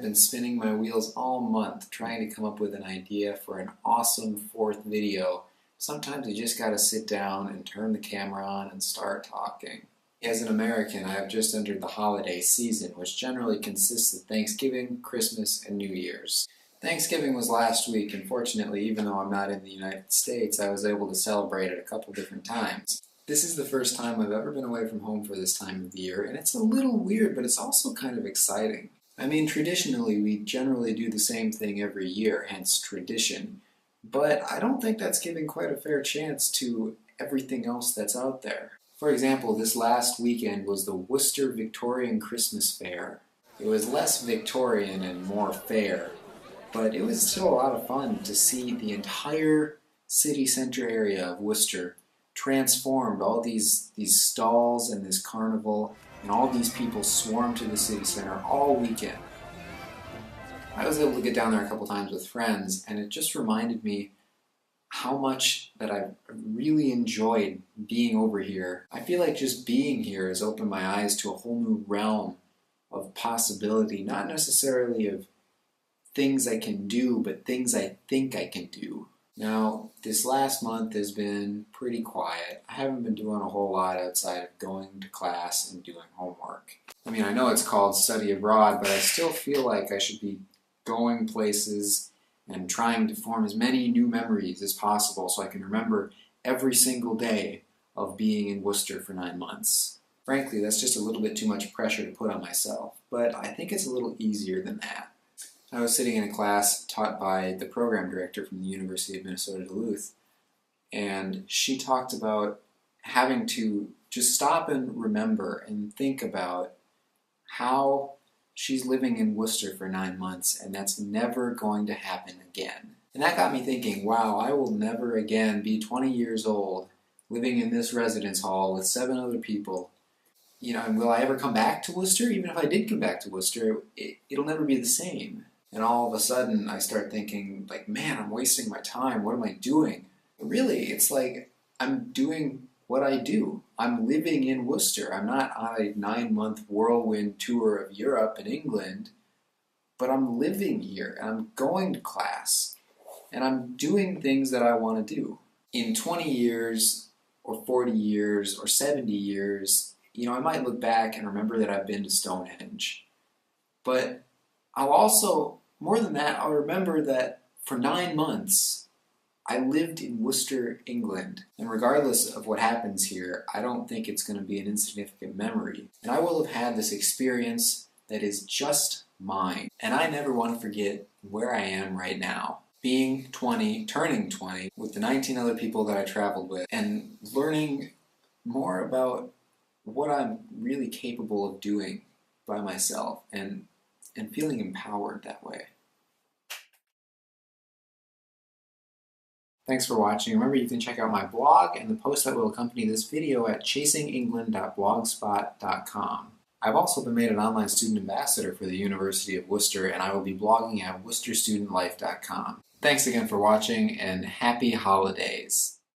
been spinning my wheels all month trying to come up with an idea for an awesome fourth video. Sometimes you just gotta sit down and turn the camera on and start talking. As an American, I have just entered the holiday season, which generally consists of Thanksgiving, Christmas, and New Year's. Thanksgiving was last week, and fortunately, even though I'm not in the United States, I was able to celebrate it a couple different times. This is the first time I've ever been away from home for this time of the year, and it's a little weird, but it's also kind of exciting. I mean, traditionally, we generally do the same thing every year, hence tradition, but I don't think that's giving quite a fair chance to everything else that's out there. For example, this last weekend was the Worcester Victorian Christmas Fair. It was less Victorian and more fair, but it was still a lot of fun to see the entire city center area of Worcester transformed. All these stalls and this carnival, and all these people swarmed to the city center all weekend. I was able to get down there a couple times with friends, and it just reminded me how much that I've really enjoyed being over here. I feel like just being here has opened my eyes to a whole new realm of possibility, not necessarily of things I can do, but things I think I can do. Now, this last month has been pretty quiet. I haven't been doing a whole lot outside of going to class and doing homework. I mean, I know it's called study abroad, but I still feel like I should be going places and trying to form as many new memories as possible so I can remember every single day of being in Worcester for 9 months. Frankly, that's just a little bit too much pressure to put on myself, but I think it's a little easier than that. I was sitting in a class taught by the program director from the University of Minnesota Duluth, and she talked about having to just stop and remember and think about how she's living in Worcester for 9 months, and that's never going to happen again. And that got me thinking, wow, I will never again be 20 years old, living in this residence hall with 7 other people. You know, and will I ever come back to Worcester? Even if I did come back to Worcester, it'll never be the same. And all of a sudden, I start thinking, like, man, I'm wasting my time. What am I doing? But really, it's like I'm doing what I do. I'm living in Worcester. I'm not on a 9-month whirlwind tour of Europe and England, but I'm living here, and I'm going to class, and I'm doing things that I want to do. In 20 years, or 40 years, or 70 years, you know, I might look back and remember that I've been to Stonehenge. But I'll also, more than that, I'll remember that for 9 months, I lived in Worcester, England. And regardless of what happens here, I don't think it's going to be an insignificant memory. And I will have had this experience that is just mine. And I never want to forget where I am right now. Being 20, turning 20, with the 19 other people that I traveled with, and learning more about what I'm really capable of doing by myself, and feeling empowered that way. Thanks for watching. Remember, you can check out my blog and the post that will accompany this video at chasingengland.blogspot.com. I've also been made an online student ambassador for the University of Worcester, and I will be blogging at worcesterstudentlife.com. Thanks again for watching, and happy holidays!